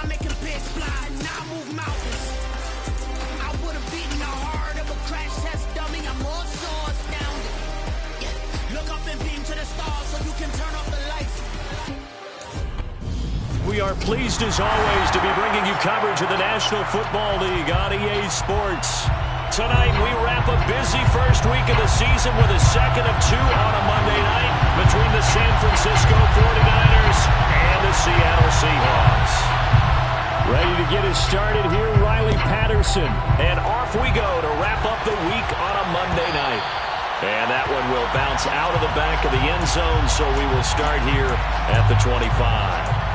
making pigs fly, now I move mountains. I would have beaten the heart of a crash test dummy. I'm also astounded. Yeah. Look up and beam to the stars so you can turn off the lights. We are pleased as always to be bringing you coverage of the National Football League on EA Sports. Tonight we wrap a busy first week of the season with a second of two on a Monday night between the San Francisco 49ers and the Seattle Seahawks. Ready to get us started here, Riley Patterson. And off we go to wrap up the week on a Monday night. And that one will bounce out of the back of the end zone, so we will start here at the 25.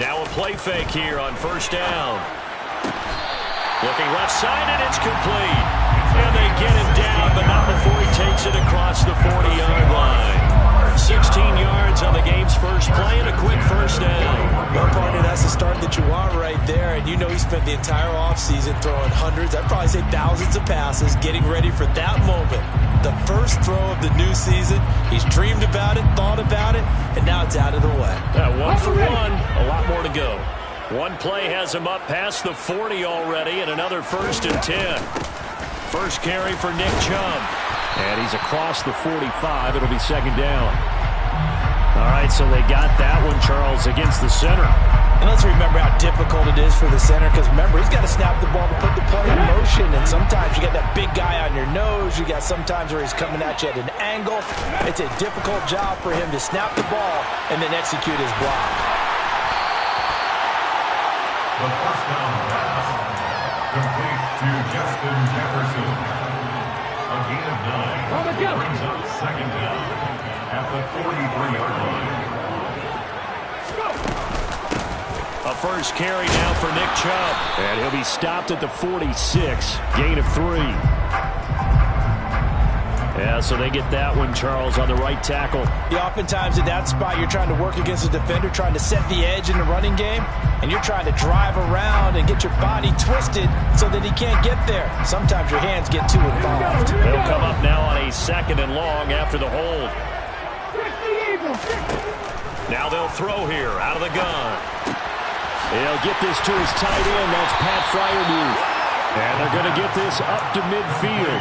Now a play fake here on first down. Looking left side, and it's complete. And they get him down, but not before he takes it across the 40-yard line. 16 yards on the game's first play and a quick first down. Well, partner, that's the start that you want right there. And you know he spent the entire offseason throwing hundreds, I'd probably say thousands of passes, getting ready for that moment. The first throw of the new season. He's dreamed about it, thought about it, and now it's out of the way. Yeah, 1 for 1. A lot more to go. One play has him up past the 40 already, and another first and 10. First carry for Nick Chubb. And he's across the 45. It'll be second down. All right, so they got that one, Charles, against the center. And let's remember how difficult it is for the center, because remember, he's got to snap the ball to put the play in motion, and sometimes you got that big guy on your nose. You got sometimes where he's coming at you at an angle. It's a difficult job for him to snap the ball and then execute his block. The first down pass complete to Justin Jefferson. A gain of 9 brings up second down at the 43-yard line. A first carry now for Nick Chubb. And he'll be stopped at the 46. Gain of 3. Yeah, so they get that one, Charles, on the right tackle. Yeah, oftentimes in that spot, you're trying to work against a defender, trying to set the edge in the running game, and you're trying to drive around and get your body twisted so that he can't get there. Sometimes your hands get too involved. They'll come up now on a second and long after the hold. Now they'll throw here out of the gun. He'll get this to his tight end. That's Pat Fryermuth. And they're going to get this up to midfield.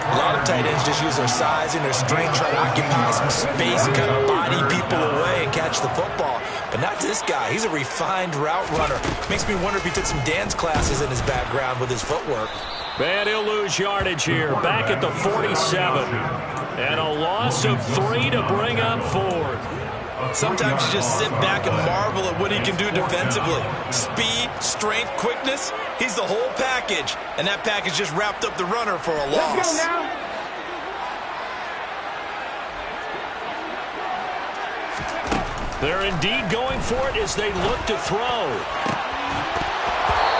A lot of tight ends just use their size and their strength, try to occupy some space and kind of body people away and catch the football. But not this guy. He's a refined route runner. Makes me wonder if he took some dance classes in his background with his footwork. And he'll lose yardage here. Back at the 47. And a loss of 3 to bring up 4. Sometimes you just sit back and marvel at what he can do defensively. Speed, strength, quickness, he's the whole package. And that package just wrapped up the runner for a loss. They're indeed going for it as they look to throw.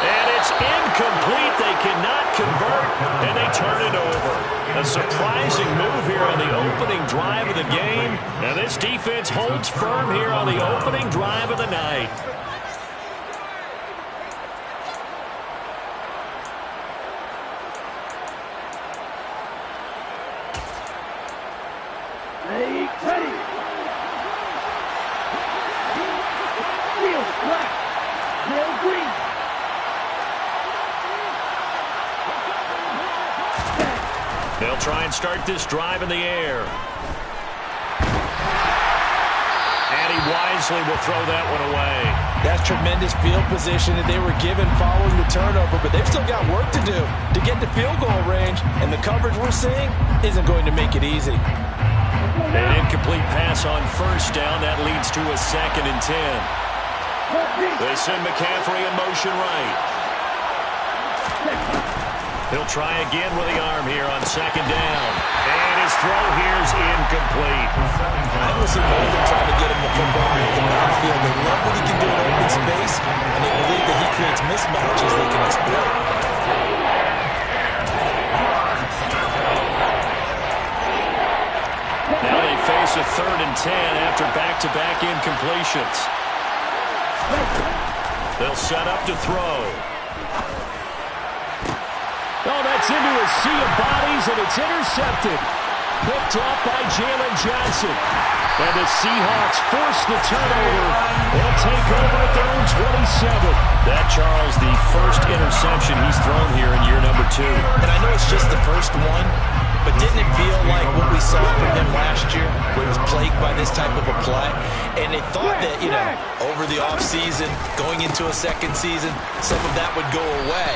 And it's incomplete. They cannot convert, and they turn it over. A surprising move here on the opening drive of the game. And this defense holds firm here on the opening drive of the night. They'll try and start this drive in the air. And he wisely will throw that one away. That's tremendous field position that they were given following the turnover, but they've still got work to do to get to field goal range, and the coverage we're seeing isn't going to make it easy. An incomplete pass on first down. That leads to a second and 10. They send McCaffrey in motion right. He'll try again with the arm here on second down. And his throw here's incomplete. I will closely molded, trying to get him the football in the backfield. They love what he can do in open space, and they believe that he creates mismatches they can exploit. Now they face a 3rd and 10 after back-to-back incompletions. They'll set up to throw. Oh, that's into a sea of bodies, and it's intercepted. Picked up by Jalen Johnson. And the Seahawks force the turnover. They'll take over at their own 27. That, Charles, the first interception he's thrown here in year number 2. And I know it's just the first one, but didn't it feel like what we saw from him last year, where he was plagued by this type of a play? And they thought that, over the offseason, going into a second season, some of that would go away.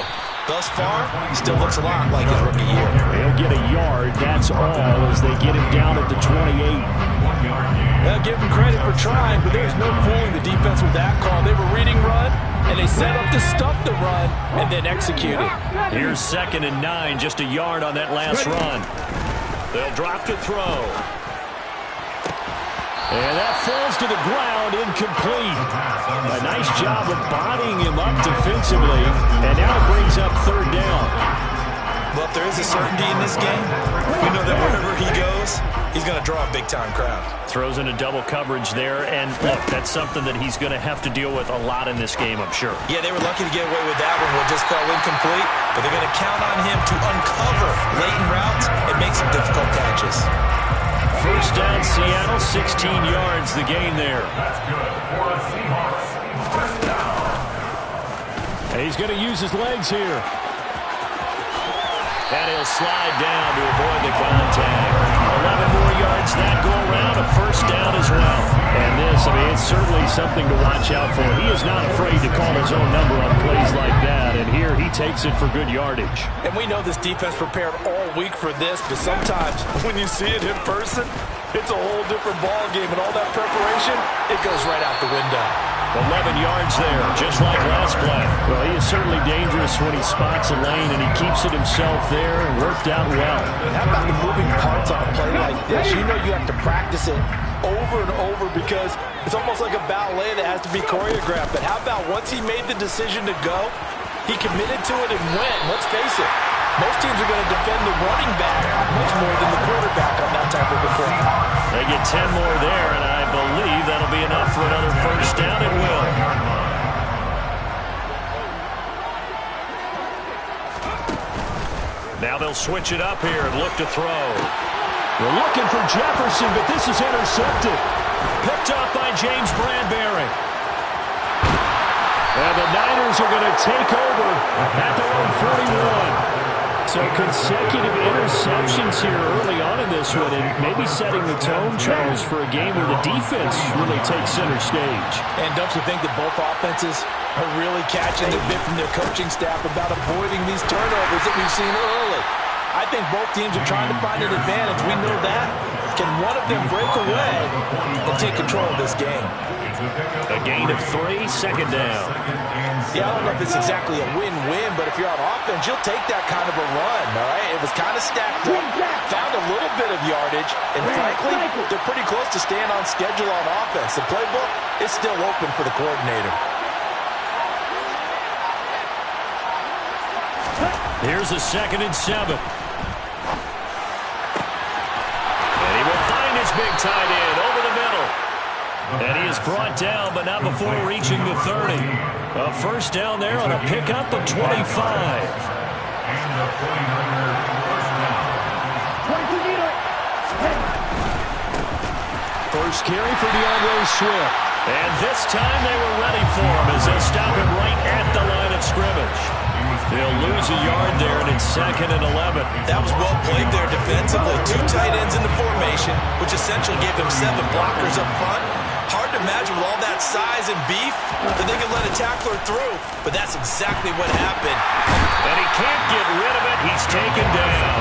Thus far, he still looks a lot like his rookie year. He'll get a yard, that's all, as they get him down at the 28. They'll give him credit for trying, but there's no fooling the defense with that call. They were reading run, and they set up the stuff to run, and then executed. Here's 2nd and 9, just a yard on that last run. They'll drop to throw. And that falls to the ground, incomplete. A nice job of bodying him up defensively, and now it brings up 3rd down. Well, if there is a certainty in this game, we know that wherever he goes, he's going to draw a big-time crowd. Throws in a double coverage there, and look, that's something that he's going to have to deal with a lot in this game, I'm sure. Yeah, they were lucky to get away with that one where it just fell incomplete, but they're going to count on him to uncover latent routes and make some difficult catches. 1st down, Seattle, 16 yards, the gain there. That's good for the Seahawks. 1st down. And he's going to use his legs here. And he'll slide down to avoid the contact. 11 more yards that go around, a 1st down as well. And this, it's certainly something to watch out for. He is not afraid to call his own number on plays like that. And here he takes it for good yardage. And we know this defense prepared all week for this, but sometimes when you see it in person, it's a whole different ball game. And all that preparation, it goes right out the window. 11 yards there, just like last play. Well, he is certainly dangerous when he spots a lane, and he keeps it himself there and worked out well. How about the moving parts on a play like this? You know you have to practice it over and over because it's almost like a ballet that has to be choreographed. But how about once he made the decision to go, he committed to it and went. Let's face it, most teams are going to defend the running back much more than the quarterback on that type of a play. They get 10 more there, and I believe that'll be enough for another 1st down. It will. Now they'll switch it up here and look to throw. We're looking for Jefferson, but this is intercepted. Picked up by James Bradbury. And the Niners are going to take over at their own 41. So consecutive interceptions here early on in this one, and maybe setting the tone, Charles, for a game where the defense really takes center stage. And don't you think that both offenses are really catching the bit from their coaching staff about avoiding these turnovers that we've seen early? I think both teams are trying to find an advantage. We know that. Can one of them break away and take control of this game? A gain of 3, 2nd down. Yeah, I don't know if it's exactly a win-win, but if you're on offense, you'll take that kind of a run, all right? It was kind of stacked up, found a little bit of yardage, and frankly, they're pretty close to staying on schedule on offense. The playbook is still open for the coordinator. Here's a 2nd and 7. And he will find his big tight end over the middle. And he is brought down, but not before reaching the 30. A 1st down there on a pickup of 25. And the 49er 1st down. First carry for DeAndre Swift. And this time they were ready for him as they stop him right at the line of scrimmage. They'll lose a yard there, and it's 2nd and 11. That was well played there defensively. 2 tight ends in the formation, which essentially gave them 7 blockers up front. Hard to imagine with all that size and beef that they could let a tackler through, but that's exactly what happened. And he can't get rid of it. He's taken down.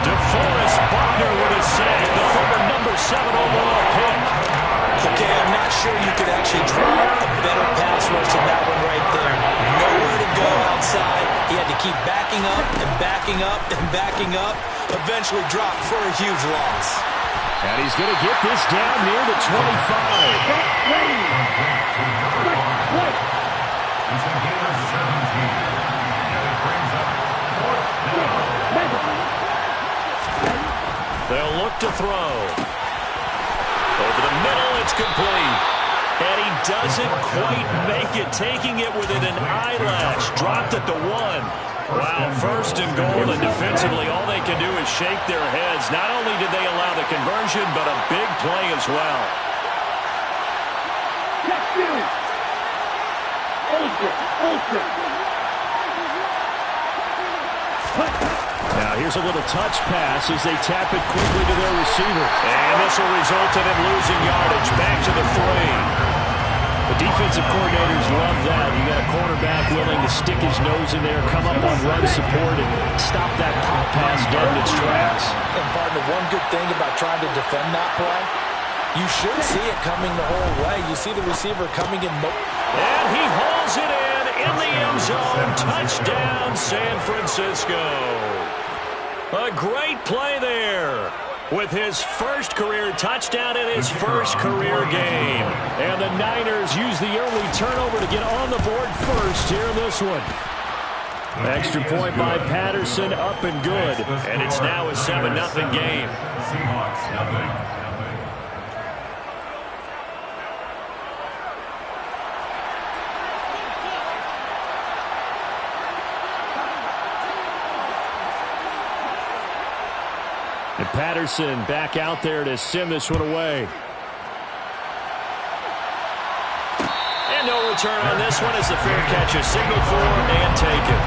DeForest Buckner with a save, the former number 7 overall pick. Okay, I'm not sure you could actually draw a better pass rush than that one right there. Nowhere to go outside. He had to keep backing up and backing up and backing up. Eventually dropped for a huge loss. And he's going to get this down near the 25. It's a gain of 17. And it brings up 4th down. They'll look to throw. Over the middle, it's complete. And he doesn't quite make it, taking it within an eyelash. Dropped at the 1. Wow, 1st and goal, and defensively all they can do is shake their heads. Not only did they allow the conversion, but a big play as well. Now here's a little touch pass as they tap it quickly to their receiver. And this will result in him losing yardage. Back to the 3. The defensive coordinators love that. You got a quarterback willing to stick his nose in there, come up on run support, and stop that pop pass dead in its tracks. And partner, one good thing about trying to defend that play, you should see it coming the whole way. You see the receiver coming in. And he hauls it in the end zone. Touchdown, San Francisco. A great play there, with his first career touchdown in his first career game. And the Niners use the early turnover to get on the board first here in this one. Extra point by Patterson, up and good. And it's now a 7-0 game. Seahawks, nothing. And Patterson back out there to send this one away. And no return on this one as the fair catch is signaled for and taken.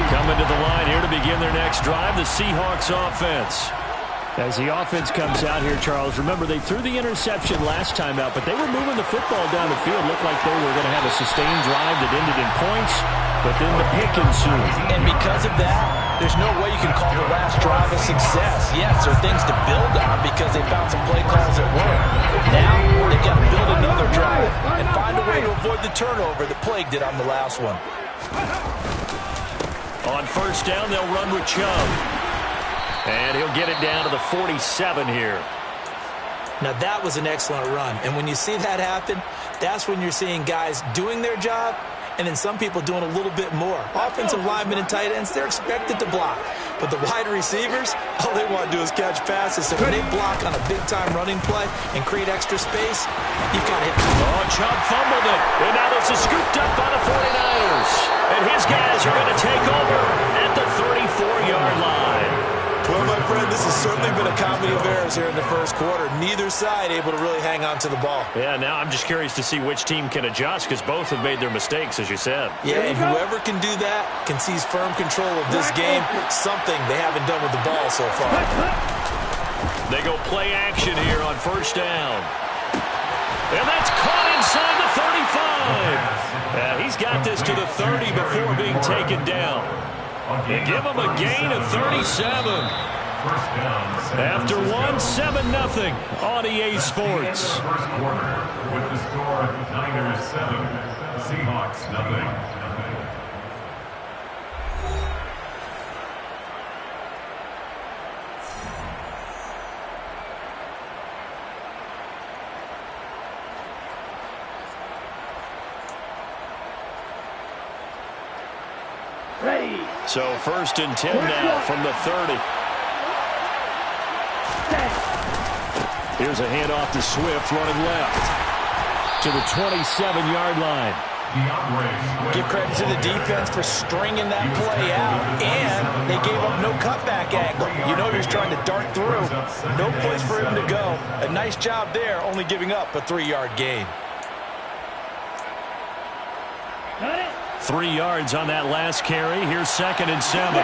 Coming to the line here to begin their next drive, the Seahawks offense. As the offense comes out here, Charles, remember they threw the interception last time out, but they were moving the football down the field. Looked like they were going to have a sustained drive that ended in points, but then the pick ensued. And because of that, there's no way you can call the last drive a success. Yes, there are things to build on because they found some play calls that work. Now, they've got to build another drive and find a way to avoid the turnover that plagued it on the last one. On first down, they'll run with Chubb. And he'll get it down to the 47 here. Now, that was an excellent run. And when you see that happen, that's when you're seeing guys doing their job and then some people doing a little bit more. Offensive linemen and tight ends, they're expected to block. But the wide receivers, all they want to do is catch passes. So when they block on a big-time running play and create extra space, you've got to hit. Oh, Chubb fumbled it. And now this is scooped up by the 49ers. And his guys are going to take over at the 34-yard line. Well, my friend, this has certainly been a comedy of errors here in the first quarter. Neither side able to really hang on to the ball. Yeah, now I'm just curious to see which team can adjust because both have made their mistakes, as you said. Yeah, and whoever can do that can seize firm control of this game, something they haven't done with the ball so far. They go play action here on first down. And that's caught inside the 35. He's got this to the 30 before being taken down. They give him a gain of 37. After 7-0 on EA Sports. First quarter with the score Niners 7, Seahawks nothing. So 1st and 10 now from the 30. Here's a handoff to Swift running left to the 27-yard line. Give credit to the defense for stringing that play out, and they gave up no cutback angle. You know he's trying to dart through. No place for him to go. A nice job there, only giving up a 3-yard gain. 3 yards on that last carry. Here's 2nd and 7.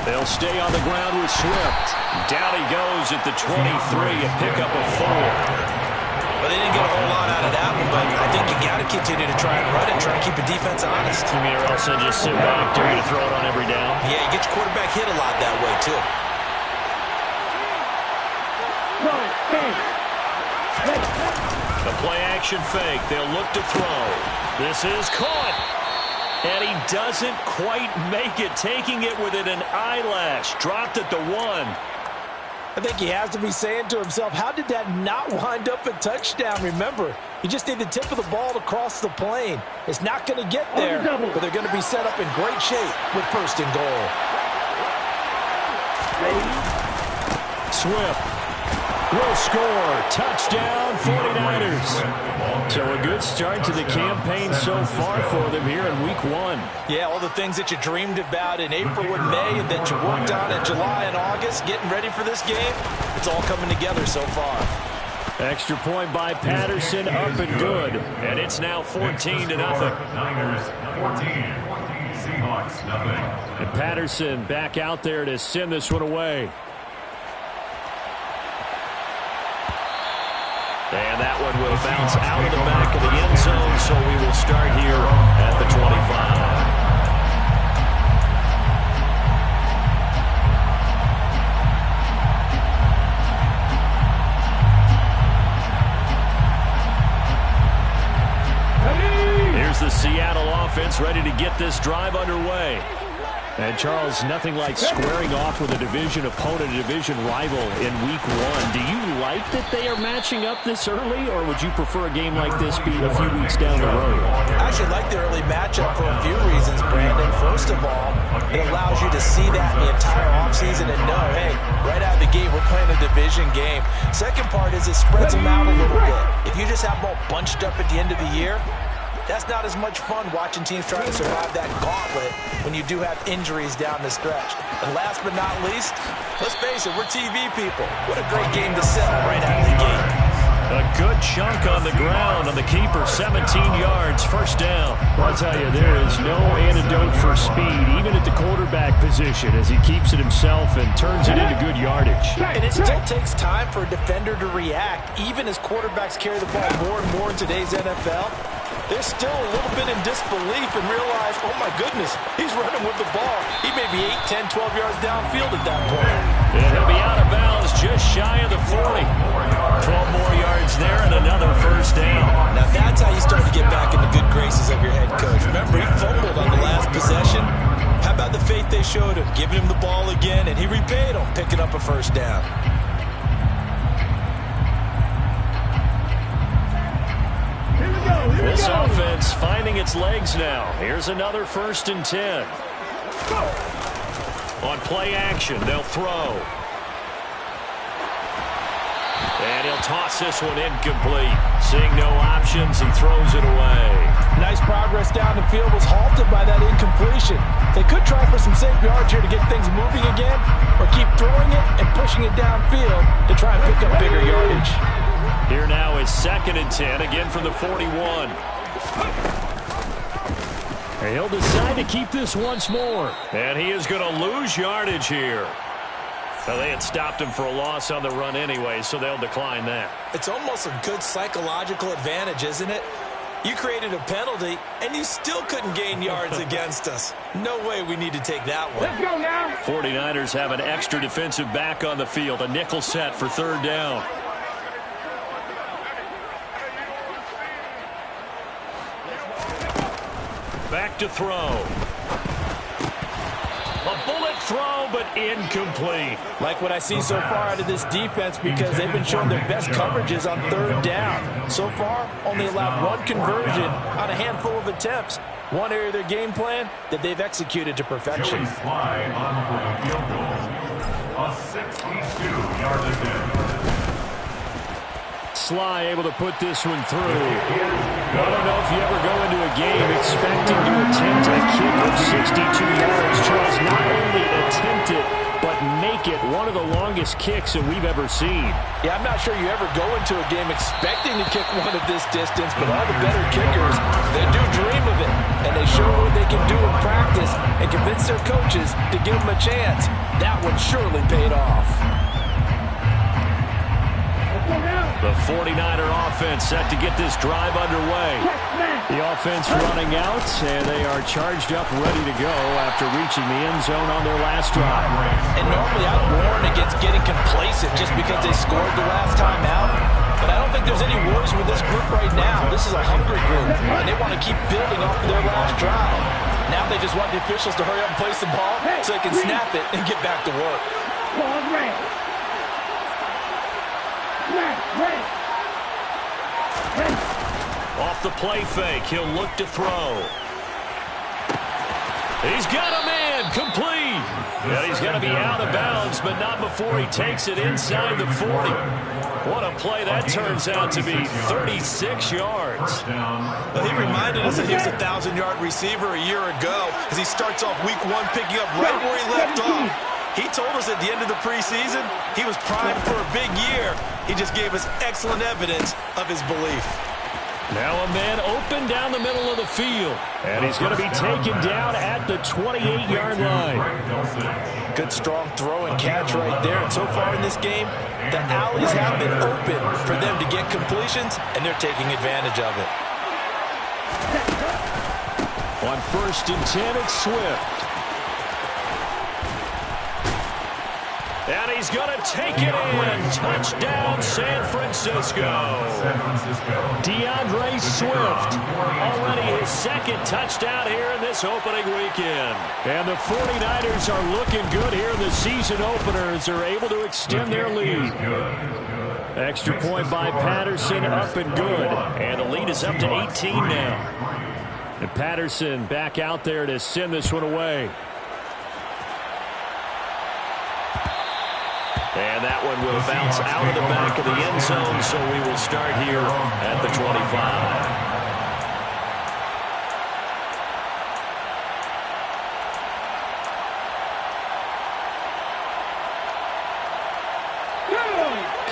They'll stay on the ground with Swift. Down he goes at the 23, a pickup of 4. Well, they didn't get a whole lot out of that one, but I think you got to continue to try and run it, try and keep the defense honest. You mean or else just sit back, dare you to throw it on every down? Yeah, you get your quarterback hit a lot that way, too. The play-action fake. They'll look to throw. This is caught. And he doesn't quite make it, taking it within an eyelash. Dropped at the 1. I think he has to be saying to himself, how did that not wind up a touchdown? Remember, you just need the tip of the ball to cross the plane. It's not going to get there, but they're going to be set up in great shape with 1st and goal. Swift will score. Touchdown, 49ers. So a good start to the campaign so far for them here in week 1. Yeah, all the things that you dreamed about in April and May and that you worked on in July and August, getting ready for this game, it's all coming together so far. Extra point by Patterson, up and good. And it's now 14-0. Niners 14, Seahawks nothing. And Patterson back out there to send this one away. And that one will bounce out of the back of the end zone, so we will start here at the 25. Here's the Seattle offense ready to get this drive underway. And, Charles, nothing like squaring off with a division opponent, a division rival in week 1. Do you like that they are matching up this early, or would you prefer a game like this be a few weeks down the road? I actually like the early matchup for a few reasons, Brandon. First of all, it allows you to see that in the entire offseason and know, hey, right out of the gate, we're playing a division game. Second part is it spreads them out a little bit. If you just have them all bunched up at the end of the year, that's not as much fun watching teams try to survive that gauntlet when you do have injuries down the stretch. And last but not least, let's face it, we're TV people. What a great game to sell right out of the gate. A good chunk on the ground on the keeper, 17 yards, 1st down. I'll tell you, there is no antidote for speed, even at the quarterback position, as he keeps it himself and turns it into good yardage. And it still takes time for a defender to react, even as quarterbacks carry the ball more and more in today's NFL. They're still a little bit in disbelief and realize, oh my goodness, he's running with the ball. He may be 8, 10, 12 yards downfield at that point. And he'll be out of bounds just shy of the 40. 12 more yards there and another 1st down. Now that's how you start to get back in the good graces of your head coach. Remember, he fumbled on the last possession. How about the faith they showed him, giving him the ball again, and he repaid him, picking up a 1st down. This offense finding its legs now. Here's another 1st and 10. On play action, they'll throw. And he'll toss this one incomplete. Seeing no options, he throws it away. Nice progress down the field, was halted by that incompletion. They could try for some safe yards here to get things moving again, or keep throwing it and pushing it downfield to try and pick up bigger yardage. Here now is 2nd and 10, again from the 41. And he'll decide to keep this once more. And he is going to lose yardage here. Well, they had stopped him for a loss on the run anyway, so they'll decline that. It's almost a good psychological advantage, isn't it? You created a penalty, and you still couldn't gain yards against us. No way we need to take that one. Let's go now. 49ers have an extra defensive back on the field, a nickel set for 3rd down. Back to throw. A bullet throw, but incomplete. Like what I see so far out of this defense, because they've been showing their best coverages on 3rd down. So far, only allowed 1 conversion on a handful of attempts. One area of their game plan that they've executed to perfection. Slide on for the field goal. A 62-yard attempt. Sly able to put this one through. I don't know if you ever go into a game expecting to attempt a kick of 62 yards. Charles, not only attempt it, but make it one of the longest kicks that we've ever seen. Yeah, I'm not sure you ever go into a game expecting to kick one of this distance, but all the better kickers, they do dream of it. And they show what they can do in practice and convince their coaches to give them a chance. That one surely paid off. The 49er offense set to get this drive underway. The offense running out, and they are charged up, ready to go after reaching the end zone on their last drive. And normally I'd warn against getting complacent just because they scored the last time out. But I don't think there's any worries with this group right now. This is a hungry group, and they want to keep building off of their last drive. Now they just want the officials to hurry up and place the ball so they can snap it and get back to work. Off the play fake, he'll look to throw. He's got a man, complete. And he's going to be out of bounds, but not before he takes it inside the 40. What a play that turns out to be, 36 yards. Well, he reminded us that he was a 1,000-yard receiver a year ago as he starts off week 1 picking up right where he left off. He told us at the end of the preseason he was primed for a big year. He just gave us excellent evidence of his belief. Now a man open down the middle of the field. And he's going to be taken down at the 28-yard line. Good strong throw and catch right there. And so far in this game, the alleys have been open for them to get completions, and they're taking advantage of it. On 1st and 10, it's Swift. And he's going to take it in. Touchdown, San Francisco. DeAndre Swift, already his 2nd touchdown here in this opening weekend. And the 49ers are looking good here in the season opener as they're able to extend their lead. Extra point by Patterson, up and good. And the lead is up to 18 now. And Patterson back out there to send this one away. And that one will bounce out of the back of the end zone, so we will start here at the 25.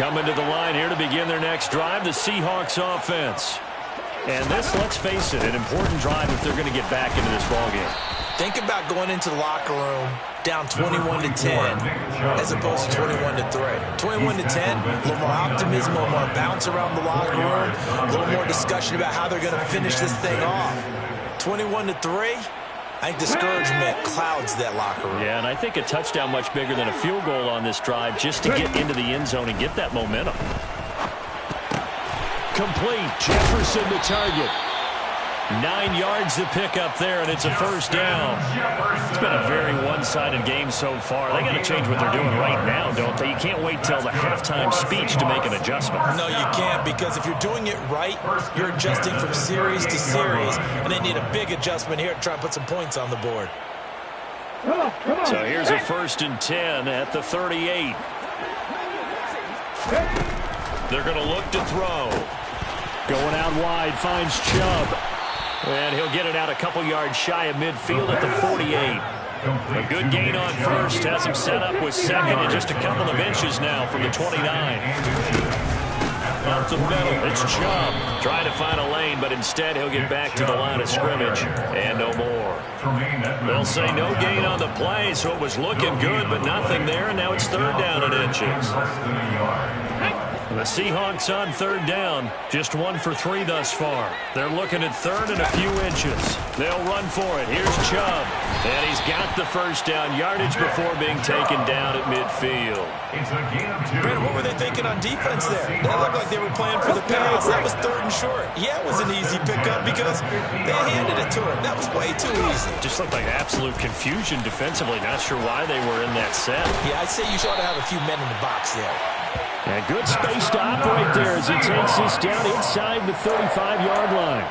Coming to the line here to begin their next drive, the Seahawks offense. And this, let's face it, an important drive if they're going to get back into this ballgame. Think about going into the locker room down 21-10 as opposed to 21-3. 21-10, a little more optimism, a little more bounce around the locker room, a little more discussion about how they're going to finish this thing off. 21-3, I think discouragement clouds that locker room. Yeah, and I think a touchdown much bigger than a field goal on this drive just to get into the end zone and get that momentum. Complete. Jefferson the target. 9 yards to pick up there, and it's a first down. It's been a very one-sided game so far. They got to change what they're doing right now, don't they? You can't wait till the halftime speech to make an adjustment. No, you can't, because if you're doing it right, you're adjusting from series to series, and they need a big adjustment here to try and put some points on the board. So here's a 1st and 10 at the 38. They're going to look to throw. Going out wide, finds Chubb. And he'll get it out a couple yards shy of midfield at the 48. A good gain on first. Has him set up with 2nd and just a couple of inches now from the 29. Up the middle, it's Chubb. Trying to find a lane, but instead he'll get back to the line of scrimmage. And no more. They'll say no gain on the play, so it was looking good, but nothing there. And now it's 3rd down and inches. The Seahawks on 3rd down, just 1 for 3 thus far. They're looking at 3rd and a few inches. They'll run for it. Here's Chubb. And he's got the first down yardage before being taken down at midfield. Brandon, what were they thinking on defense there? That looked like they were playing for the pass. That was 3rd and short. Yeah, it was an easy pickup because they handed it to him. That was way too easy. Just looked like absolute confusion defensively. Not sure why they were in that set. Yeah, I'd say you ought to have a few men in the box there. And good space to operate there as he takes this down inside the 35-yard line.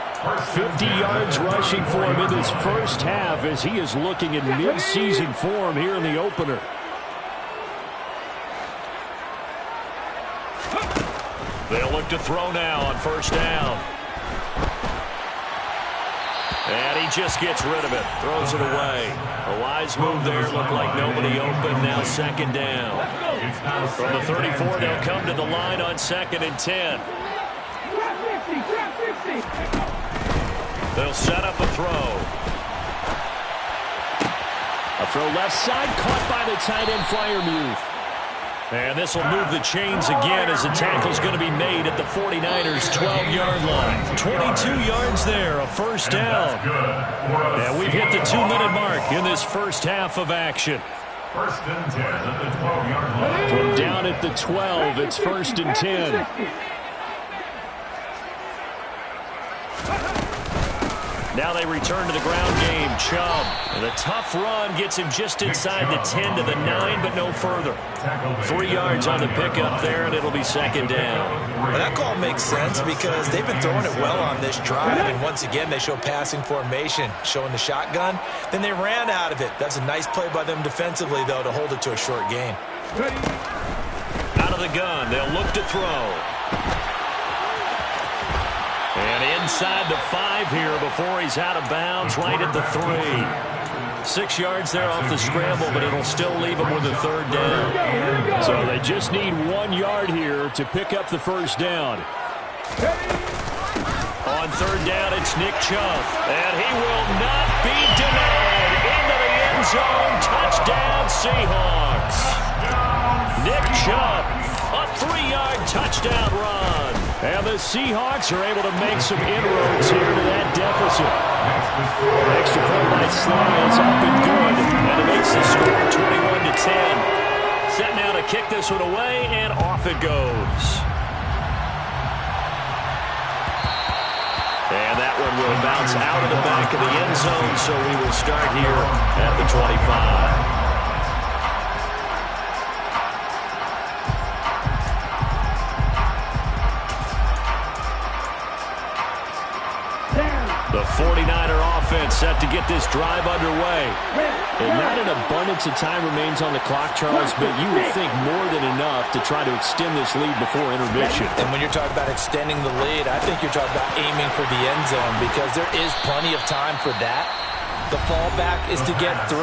50 yards rushing for him in this first half as he is looking in mid-season form here in the opener. They'll look to throw now on 1st down. And he just gets rid of it. Throws it away. A wise move there. Looked like nobody open. Now 2nd down. From the 34, they'll come to the line on 2nd and 10. They'll set up a throw. A throw left side, caught by the tight end Freiermuth. And this will move the chains again as the tackle's going to be made at the 49ers' 12-yard line. 22 yards there, a first down. And we've hit the 2-minute mark in this first half of action. 1st and 10 at the 12-yard line. From down at the 12, it's 1st and 10. Now they return to the ground game. Chubb. And the tough run gets him just inside the 10 to the 9, but no further. 3 yards on the pickup there, and it'll be second down. Well, that call makes sense because they've been throwing it well on this drive, and once again they show passing formation, showing the shotgun. Then they ran out of it. That's a nice play by them defensively, though, to hold it to a short gain. Out of the gun, they'll look to throw. And inside the 5 here before he's out of bounds, right at the 3. 6 yards there off the scramble, but it'll still leave him with a third down. So they just need 1 yard here to pick up the first down. On third down, it's Nick Chubb. And he will not be denied. Into the end zone. Touchdown, Seahawks. Nick Chubb, a 3-yard touchdown run. And the Seahawks are able to make some inroads here to that deficit. Extra point by Sly is up and good. And it makes the score 21-10. Set now to kick this one away, and off it goes. And that one will bounce out of the back of the end zone, so we will start here at the 25. The 49er offense set to get this drive underway. And not an abundance of time remains on the clock, Charles, but you would think more than enough to try to extend this lead before intermission. And when you're talking about extending the lead, I think you're talking about aiming for the end zone because there is plenty of time for that. The fallback is to get 3.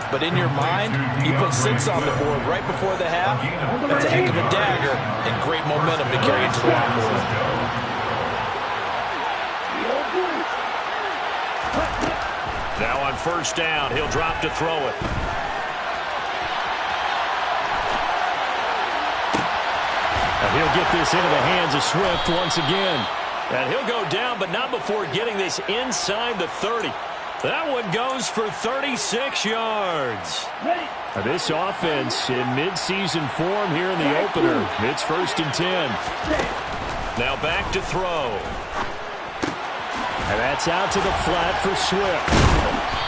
But in your mind, you put 6 on the board right before the half. That's a heck of a dagger and great momentum to carry into the locker room. Now on first down, he'll drop to throw it. And he'll get this into the hands of Swift once again. And he'll go down, but not before getting this inside the 30. That one goes for 36 yards. This offense in midseason form here in the opener. It's 1st and 10. Now back to throw. And that's out to the flat for Swift.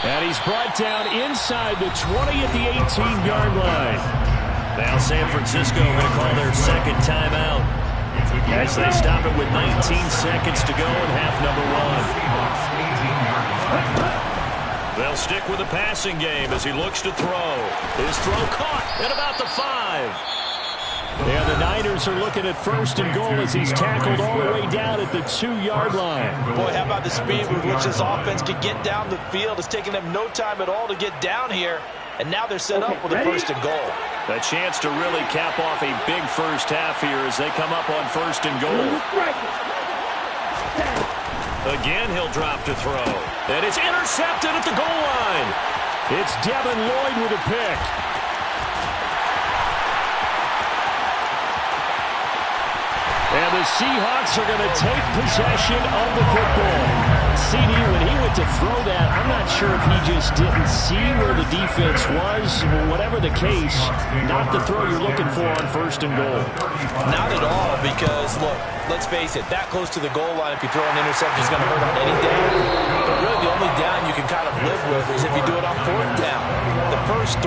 And he's brought down inside the 20 at the 18-yard line. Now San Francisco going to call their second timeout as they stop it with 19 seconds to go in half number 1. They'll stick with the passing game as he looks to throw. His throw caught at about the 5. Yeah, the Niners are looking at 1st and goal as he's tackled all the way down at the 2-yard line. Boy, how about the speed with which this offense could get down the field? It's taken them no time at all to get down here, and now they're set up with a 1st and goal. A chance to really cap off a big first half here as they come up on 1st and goal. Again, he'll drop to throw. And it's intercepted at the goal line. It's Devin Lloyd with a pick. And the Seahawks are going to take possession of the football. CD, when he went to throw that, I'm not sure if he just didn't see where the defense was. Whatever the case, not the throw you're looking for on 1st and goal. Not at all, because, look, let's face it, that close to the goal line, if you throw an interception, is going to hurt on any down. But really, the only down you can kind of live with is if you do it on 4th down. The first 3,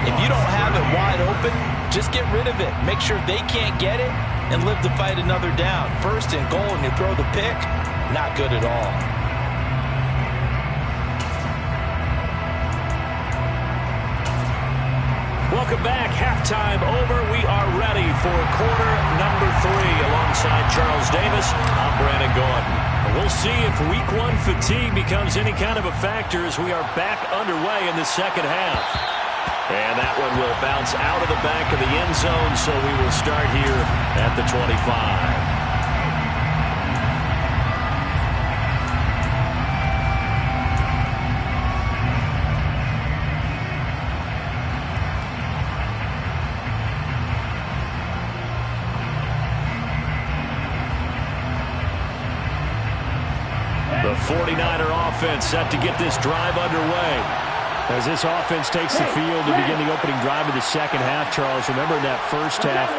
if you don't have it wide open, just get rid of it. Make sure they can't get it and live to fight another down. 1st and goal, and you throw the pick, not good at all. Welcome back. Halftime over. We are ready for quarter number 3 alongside Charles Davis. I'm Brandon Gordon. We'll see if week 1 fatigue becomes any kind of a factor as we are back underway in the second half. And that one will bounce out of the back of the end zone, so we will start here at the 25. The 49er offense set to get this drive underway. As this offense takes the field to begin the opening drive of the second half, Charles, remember in that first half,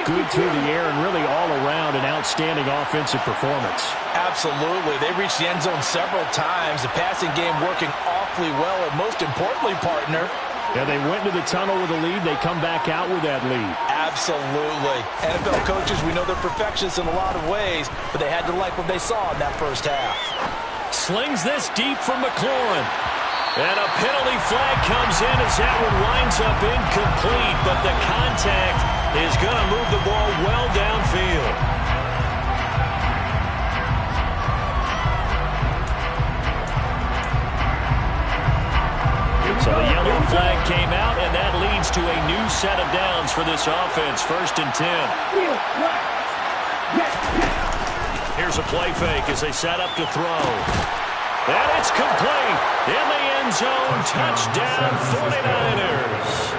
good through the air and really all around an outstanding offensive performance. Absolutely. They reached the end zone several times. The passing game working awfully well. And most importantly, partner, yeah, they went into the tunnel with a lead. They come back out with that lead. Absolutely. NFL coaches, we know they're perfectionists in a lot of ways, but they had to like what they saw in that first half. Slings this deep from McLaurin. And a penalty flag comes in as that one winds up incomplete, but the contact is going to move the ball well downfield. So the yellow flag came out, and that leads to a new set of downs for this offense. 1st and 10. Here's a play fake as they set up to throw. And it's complete. In the end zone, touchdown 49ers.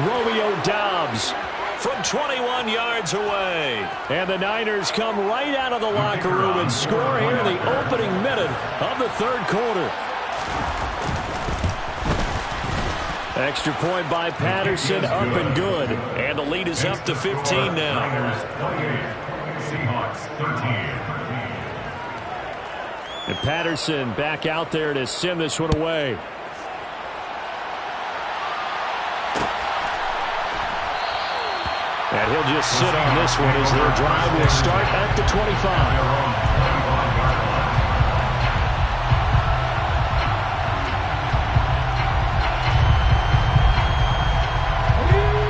Romeo Doubs from 21 yards away. And the Niners come right out of the locker room and score here in the opening minute of the 3rd quarter. Extra point by Patterson, up and good. And the lead is up to 15 now. Seahawks 13. And Patterson back out there to send this one away. And he'll just sit on this one as their drive will start at the 25.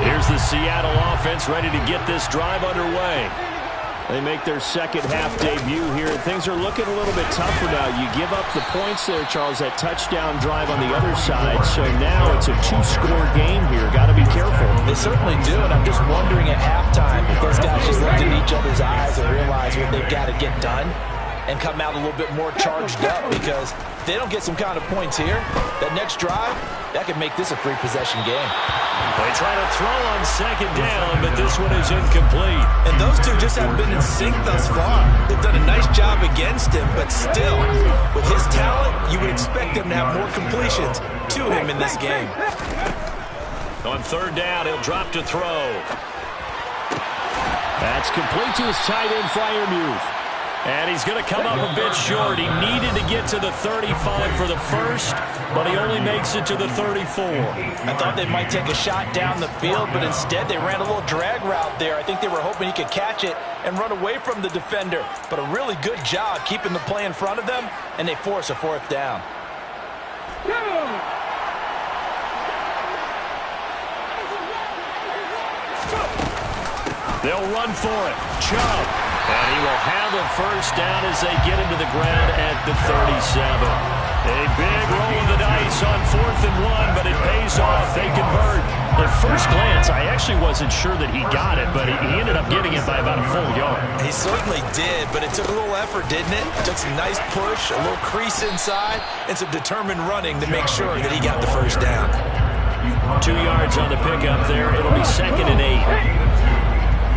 Here's the Seattle offense ready to get this drive underway. They make their second half debut here. Things are looking a little bit tougher now. You give up the points there, Charles, that touchdown drive on the other side. So now it's a 2-score game here. Got to be careful. They certainly do, and I'm just wondering at halftime if those guys just looked in each other's eyes and realize what they've got to get done and come out a little bit more charged up, because if they don't get some kind of points here, that next drive, that could make this a 3-possession game. They try to throw on 2nd down, but this one is incomplete. And those two just haven't been in sync thus far. They've done a nice job against him, but still, with his talent, you would expect him to have more completions to him in this game. On 3rd down, he'll drop to throw. That's complete to his tight end, Freiermuth. And he's going to come up a bit short. He needed to get to the 35 for the first, but he only makes it to the 34. I thought they might take a shot down the field, but instead they ran a little drag route there. I think they were hoping he could catch it and run away from the defender. But a really good job keeping the play in front of them, and they force a 4th down. They'll run for it. Chubb. And he will have a 1st down as they get into the ground at the 37. A big roll of the dice on 4th and 1, but it pays off. They convert. At first glance, I actually wasn't sure that he got it, but he ended up getting it by about a full yard. He certainly did, but it took a little effort, didn't it? Took some nice push, a little crease inside, and some determined running to make sure that he got the 1st down. 2 yards on the pickup there. It'll be 2nd and 8.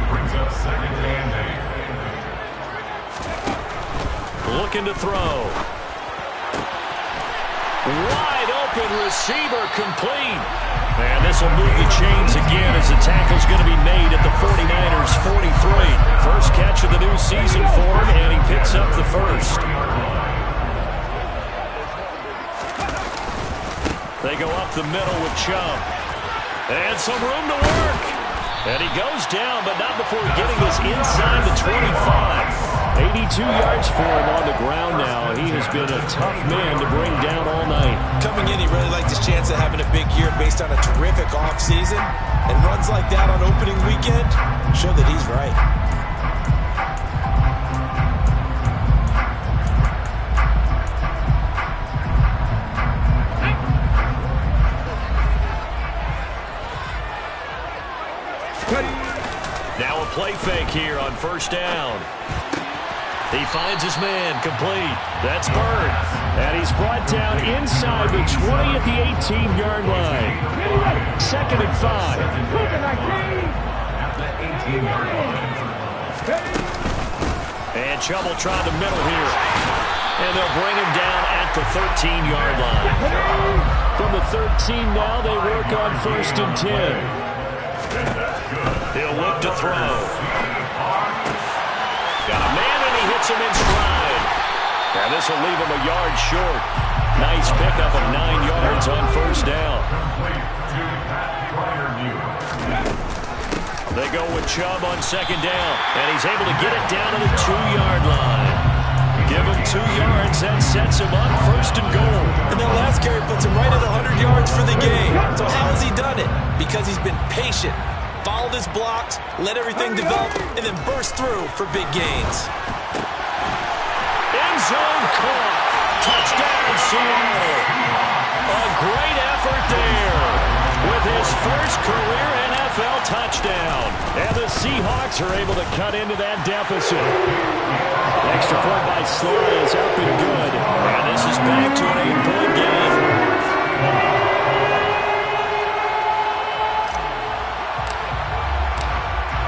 Brings up 2nd and 8. Looking to throw. Wide open receiver, complete. And this will move the chains again as the tackle's going to be made at the 49ers 43. First catch of the new season for him, and he picks up the 1st. They go up the middle with Chubb. And some room to work. And he goes down, but not before getting this inside the 25. 82 yards for him on the ground now. He has been a tough man to bring down all night. Coming in, he really liked his chance of having a big year based on a terrific offseason. And runs like that on opening weekend show that he's right. Now a play fake here on 1st down. He finds his man, complete. That's Bird. And he's brought down inside the 20 at the 18-yard line. 2nd and 5. At the 18-yard line. And Chubb will try the middle here. And they'll bring him down at the 13-yard line. From the 13 now, they work on 1st and 10. And that's good. He'll look to throw. Got a man, and he hits him in stride. And this will leave him a yard short. Nice pickup of 9 yards on first down. They go with Chubb on second down, and he's able to get it down to the 2-yard line. Give him 2 yards, that sets him up first and goal. And that last carry puts him right at 100 yards for the game. So how has he done it? Because he's been patient, followed his blocks, let everything develop, and then burst through for big gains. End zone caught. Touchdown, Seattle. A great effort there with his first career NFL touchdown. And the Seahawks are able to cut into that deficit. Extra point by Sly is up and good. And this is back to an 8-point game.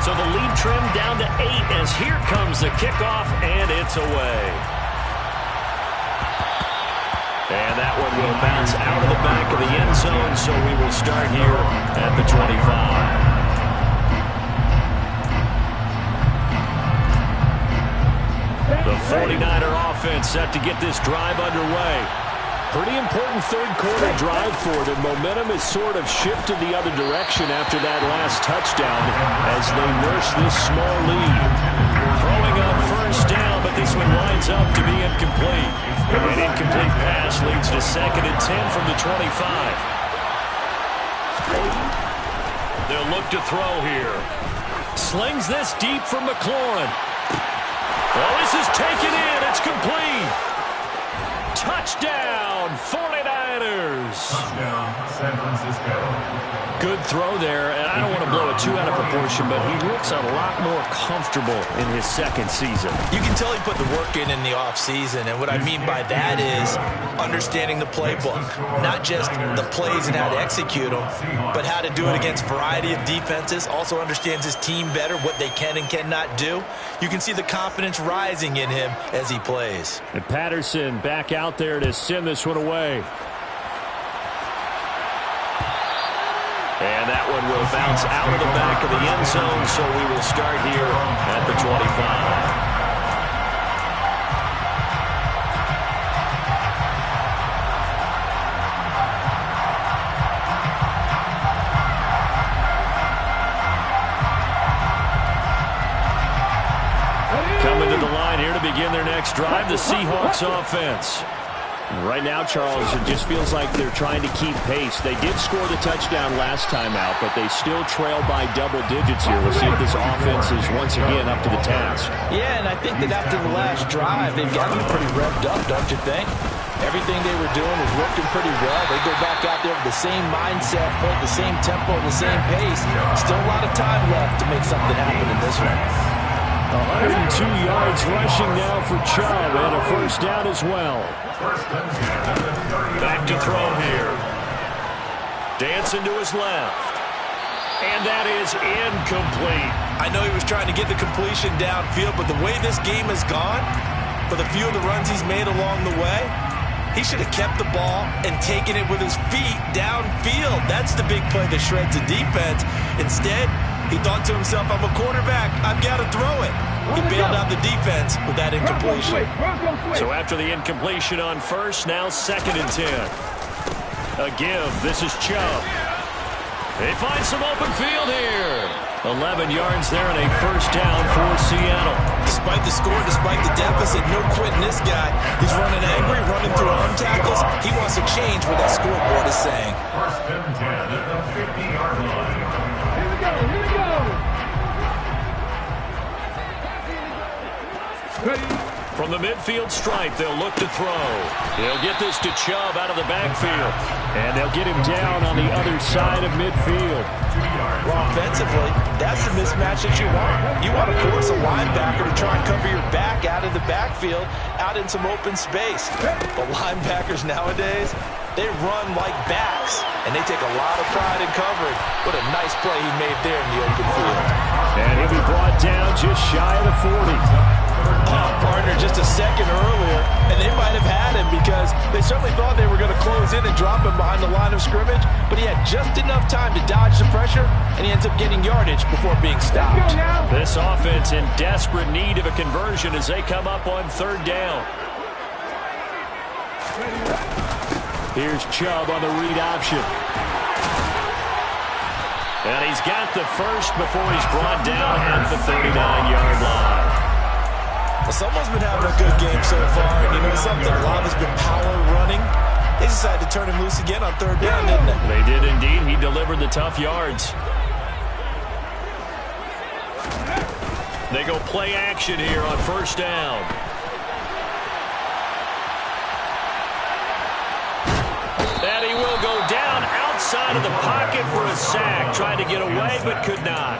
So the lead trimmed down to 8 as here comes the kickoff, and it's away. And that one will bounce out of the back of the end zone, so we will start here at the 25. The 49er offense set to get this drive underway. Pretty important third-quarter drive for them. Momentum has sort of shifted the other direction after that last touchdown as they nurse this small lead. Throwing on first down, but this one lines up to be incomplete. An incomplete pass leads to 2nd and 10 from the 25. They'll look to throw here. Slings this deep from McLaurin. Well, this is taken in. It's complete. Touchdown, 49ers. Touchdown, San Francisco. Good throw there, and I don't want to blow it too out of proportion, but he looks a lot more comfortable in his second season. You can tell he put the work in the offseason, and what I mean by that is understanding the playbook. Not just the plays and how to execute them, but how to do it against a variety of defenses. Also understands his team better, what they can and cannot do. You can see the confidence rising in him as he plays. And Patterson back out there to send this one away. And that one will bounce out of the back of the end zone, so we will start here at the 25. Coming to the line here to begin their next drive, the Seahawks offense. Right now, Charles, it just feels like they're trying to keep pace. They did score the touchdown last time out, but they still trail by double digits here. We'll see if this offense is once again up to the task. Yeah, and I think that after the last drive, they've got them pretty revved up, don't you think? Everything they were doing was working pretty well. They go back out there with the same mindset, the same tempo, the same pace. Still a lot of time left to make something happen in this one. 102 yards rushing now for Chubb, and a first down as well. Back to throw here. Dancing to his left. And that is incomplete. I know he was trying to get the completion downfield, but the way this game has gone, for the few of the runs he's made along the way, he should have kept the ball and taken it with his feet downfield. That's the big play that shreds the defense. Instead, he thought to himself, I'm a quarterback, I've got to throw it. He bailed out the defense with that incompletion. So after the incompletion on first, now 2nd and 10. A give, this is Chubb. They find some open field here. 11 yards there and a first down for Seattle. Despite the score, despite the deficit, no quitting this guy. He's running angry, running through arm tackles. He wants to change what that scoreboard is saying. First and 10 at the 50-yard line. From the midfield stripe, they'll look to throw. They'll get this to Chubb out of the backfield. And they'll get him down on the other side of midfield. Well, offensively, that's the mismatch that you want. You want to force a linebacker to try and cover your back out of the backfield, out in some open space. But linebackers nowadays, they run like backs, and they take a lot of pride in covering. What a nice play he made there in the open field. And he'll be brought down just shy of the 40. Partner just a second earlier, and they might have had him because they certainly thought they were going to close goes in and drop him behind the line of scrimmage, but he had just enough time to dodge the pressure, and he ends up getting yardage before being stopped. This offense in desperate need of a conversion as they come up on third down. Here's Chubb on the read option. And he's got the first before he's brought down at the 39-yard line. Well, someone's been having a good game so far, and you know something? A lot has been power running. They decided to turn him loose again on third down, didn't they? They did indeed. He delivered the tough yards. They go play action here on first down. And he will go down outside of the pocket for a sack. Tried to get away, but could not.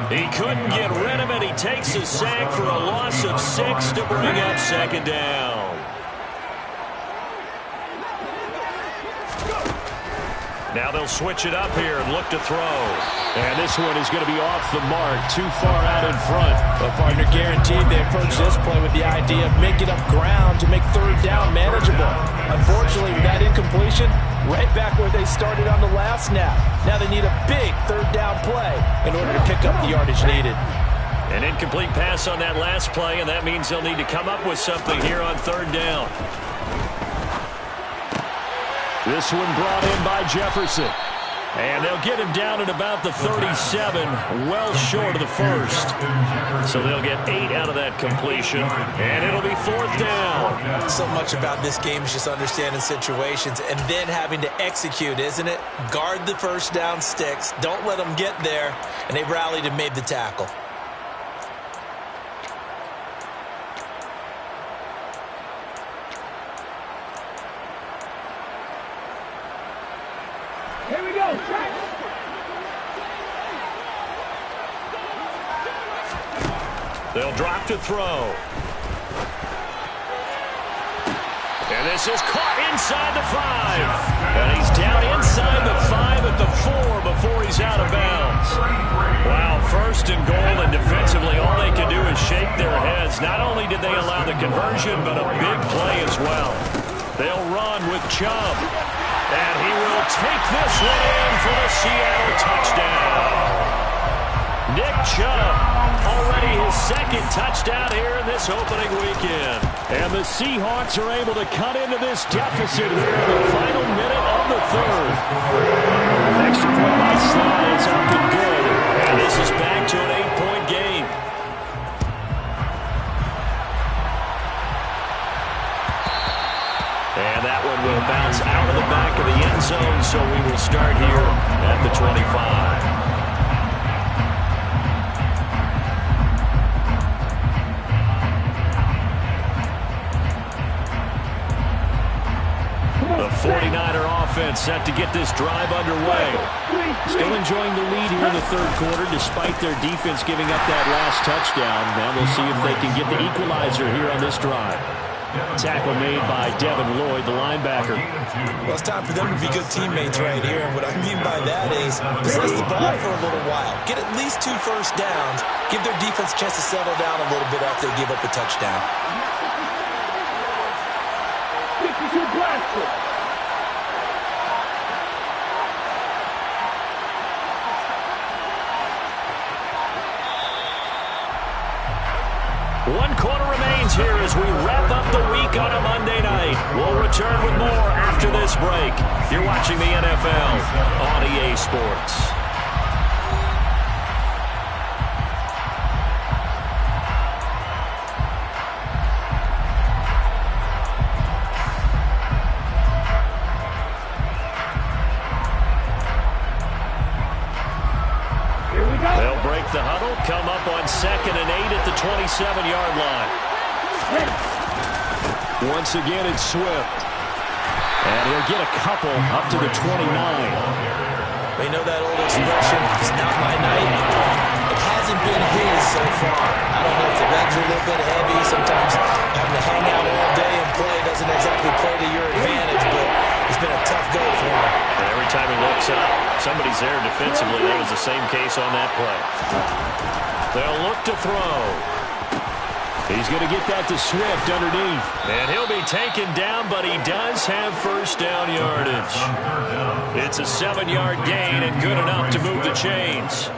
He couldn't get rid of it. He takes a sack for a loss of 6 to bring up second down. Now they'll switch it up here and look to throw. And this one is going to be off the mark, too far out in front. Well, partner, guaranteed they approach this play with the idea of making up ground to make third down manageable. Unfortunately, with that incompletion, right back where they started on the last snap. Now they need a big third down play in order to pick up the yardage needed. An incomplete pass on that last play, and that means they'll need to come up with something here on third down. This one brought in by Jefferson. And they'll get him down at about the 37, well short of the first. So they'll get 8 out of that completion, and it'll be fourth down. So much about this game is just understanding situations and then having to execute, isn't it? Guard the first down sticks. Don't let them get there. And they rallied and made the tackle. Here we go. They'll drop to throw. And this is caught inside the 5. And he's down inside the 5 at the 4 before he's out of bounds. Wow, first and goal, and defensively all they can do is shake their heads. Not only did they allow the conversion, but a big play as well. They'll run with Chubb. And he will take this one in for the Seattle touchdown. Nick Chubb, already his second touchdown here in this opening weekend. And the Seahawks are able to cut into this deficit here in the final minute of the third. Extra point by Sly is up and good. And this is back to an 8-point game. And that one will bounce out of the back of the end zone, so we will start here at the 25. The 49er offense set to get this drive underway. Still enjoying the lead here in the third quarter despite their defense giving up that last touchdown. Now they'll see if they can get the equalizer here on this drive. Tackle made by Devin Lloyd, the linebacker. Well, it's time for them to be good teammates right here. And what I mean by that is possess the ball for a little while. Get at least 2 first downs. Give their defense a chance to settle down a little bit after they give up a touchdown. 52 blasters. One quarter remains here as we wrap up the week on a Monday night. We'll return with more after this break. You're watching the NFL on EA Sports. They'll break the huddle, come up on 2nd and 8 at the 27-yard line. Once again, it's Swift. And he'll get a couple up to the 29. They know that old expression, it's not my night. It hasn't been his so far. I don't know if the legs are a little bit heavy. Sometimes having to hang out all day and play doesn't exactly play to your advantage, but it's been a tough go for him. And every time he looks up, somebody's there defensively. That was the same case on that play. They'll look to throw. He's going to get that to Swift underneath. And he'll be taken down, but he does have first down yardage. It's a 7-yard gain and good enough to move the chains.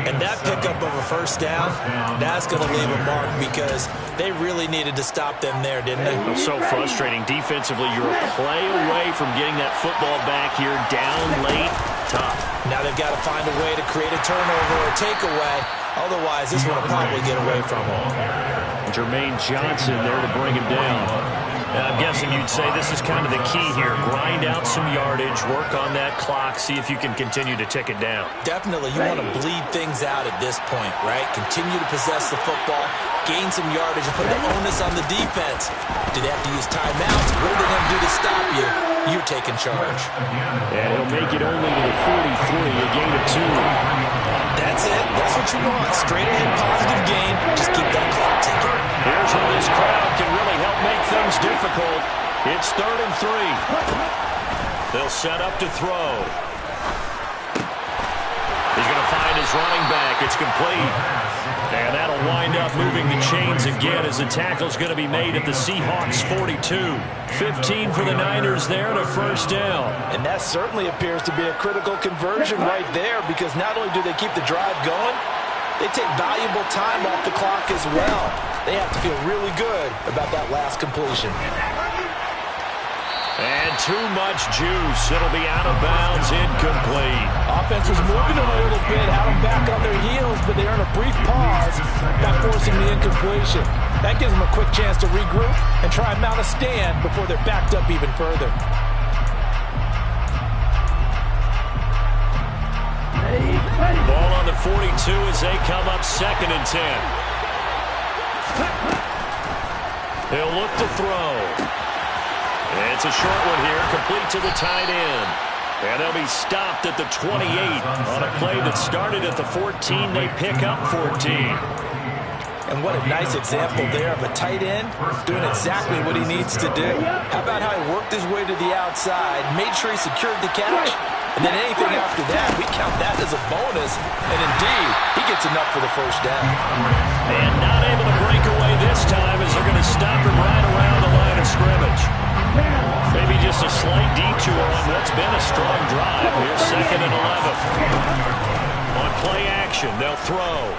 And that pickup of a first down, that's going to leave a mark because they really needed to stop them there, didn't they? So frustrating. Defensively, you're a play away from getting that football back here down late. Tough. Now they've got to find a way to create a turnover or takeaway. Otherwise, this one will probably get away from them. Jermaine Johnson there to bring him down. I'm guessing you'd say this is kind of the key here. Grind out some yardage, work on that clock, see if you can continue to tick it down. Definitely, you want to bleed things out at this point, right? Continue to possess the football, gain some yardage, and put the onus on the defense. Do they have to use timeouts? What are they going to do to stop you? You're taking charge. And he'll make it only to the 43, a gain of 2. That's it. That's what you want. Straight ahead, positive gain. Just keep that clock ticking. Here's where this crowd can really help make things difficult. It's 3rd and 3. They'll set up to throw. He's going to find his running back. It's complete. And that'll wind up moving the chains again as the tackle's going to be made at the Seahawks 42. 15 for the Niners there to first down. And that certainly appears to be a critical conversion right there because not only do they keep the drive going, they take valuable time off the clock as well. They have to feel really good about that last completion. And too much juice. It'll be out of bounds, incomplete. Offense was moving them a little bit, had them back on their heels, but they earn a brief pause by forcing the incompletion. That gives them a quick chance to regroup and try and mount a stand before they're backed up even further. Ball on the 42 as they come up 2nd and 10. He'll look to throw. It's a short one here, complete to the tight end. And they'll be stopped at the 28 on a play that started at the 14. They pick up 14. And what a nice example there of a tight end doing exactly what he needs to do. How about how he worked his way to the outside, made sure he secured the catch, and then anything after that, we count that as a bonus. And indeed, he gets enough for the first down. And not able to break away this time as they're going to stop him right around the line of scrimmage. Maybe just a slight detour on what's been a strong drive. Here's 2nd and 11. On play action, they'll throw.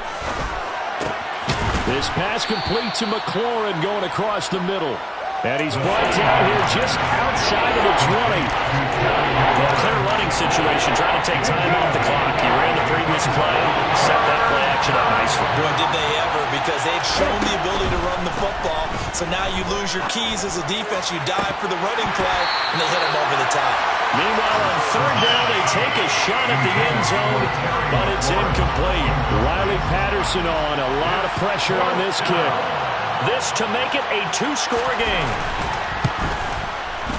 This pass complete to McLaurin going across the middle. And he's brought down here just outside of the 20. Well, clear running situation, trying to take time off the clock. He ran the previous play, set that play action up nicely. Boy, did they ever, because they'd shown the ability to run the football. So now you lose your keys as a defense. You dive for the running play, and they hit him over the top. Meanwhile, on 3rd down, they take a shot at the end zone, but it's incomplete. Riley Patterson on. A lot of pressure on this kick. This to make it a 2-score game.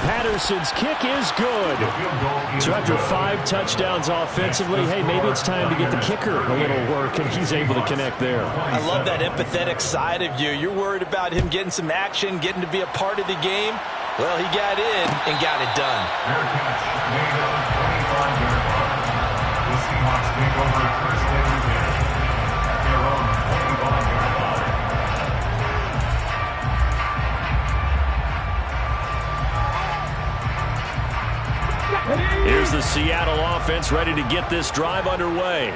Patterson's kick is good. So after 5 touchdowns offensively, hey, maybe it's time to get the kicker a little work, and he's able to connect there. I love that empathetic side of you. You're worried about him getting some action, getting to be a part of the game. Well, he got in and got it done. Fair catch made on the 25-yard line. The Seahawks take over first and 10 at their own 25-yard line. Here's the Seattle offense ready to get this drive underway.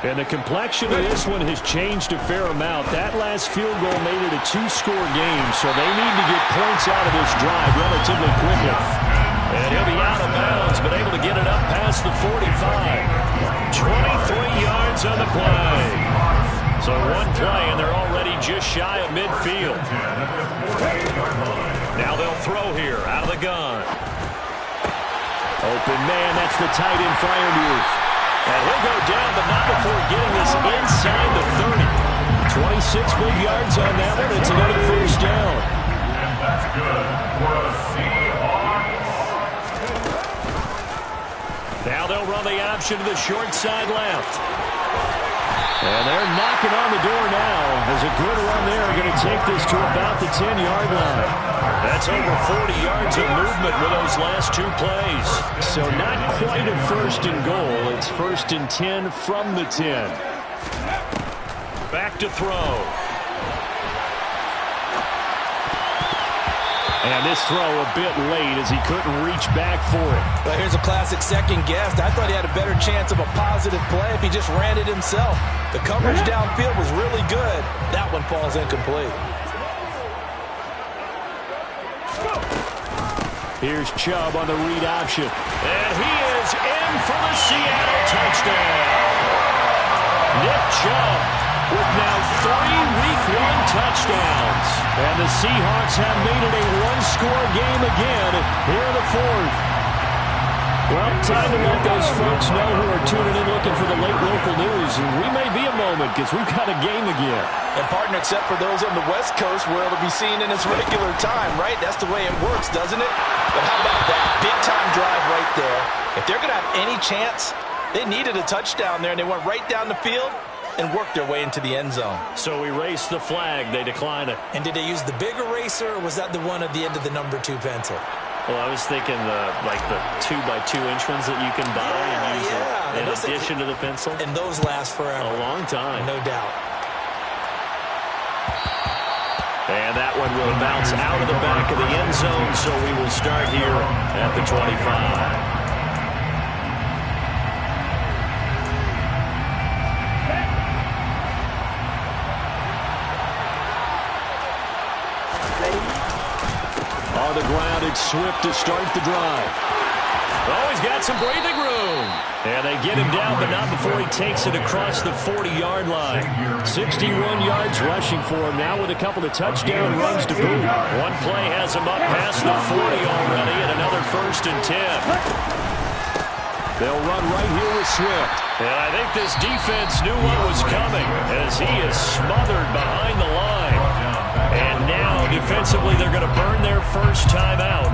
And the complexion of this one has changed a fair amount. That last field goal made it a 2-score game, so they need to get points out of this drive relatively quickly. And he'll be out of bounds, but able to get it up past the 45. 23 yards on the play. So one play, and they're already just shy of midfield. Now they'll throw here out of the gun. Open man, that's the tight end fire move. And he'll go down, but not before getting this inside the 30. 26 big yards on that one. It's another first down. And that's good for the Seahawks. Now they'll run the option to the short side left. And they're knocking on the door now. As a good run there, going to take this to about the 10-yard line. That's over 40 yards of movement with those last 2 plays. So not quite a 1st and goal. It's 1st and 10 from the 10. Back to throw. And this throw a bit late as he couldn't reach back for it. Well, here's a classic second guess. I thought he had a better chance of a positive play if he just ran it himself. The coverage downfield was really good. That one falls incomplete. Here's Chubb on the read option. And he is in for the Seattle touchdown. Nick Chubb with now 3 Week 1 touchdowns. And the Seahawks have made it a one-score game again here in the fourth. Well, time to let those folks know who are tuning in looking for the late local news. And we may be a moment because we've got a game again. And, partner, except for those on the West Coast where it'll be seen in its regular time, right? That's the way it works, doesn't it? But how about that? Big-time drive right there. If they're going to have any chance, they needed a touchdown there, and they went right down the field and worked their way into the end zone. So erase the flag. They decline it. And did they use the big eraser, or was that the one at the end of the number 2 pencil? Well, I was thinking the 2x2 inch ones that you can buy and use in addition to the pencil. And those last forever. A long time. No doubt. And that one will bounce out of the back of the end zone, so we will start here at the 25. On the ground, it's Swift to start the drive. Oh, he's got some breathing room. And they get him down, but not before he takes it across the 40-yard line. 61 yards rushing for him now with a couple of touchdown runs to boot. One play has him up past the 40 already, and another 1st and 10. They'll run right here with Swift. And I think this defense knew what was coming as he is smothered behind the line. And now, defensively, they're going to burn their first time out.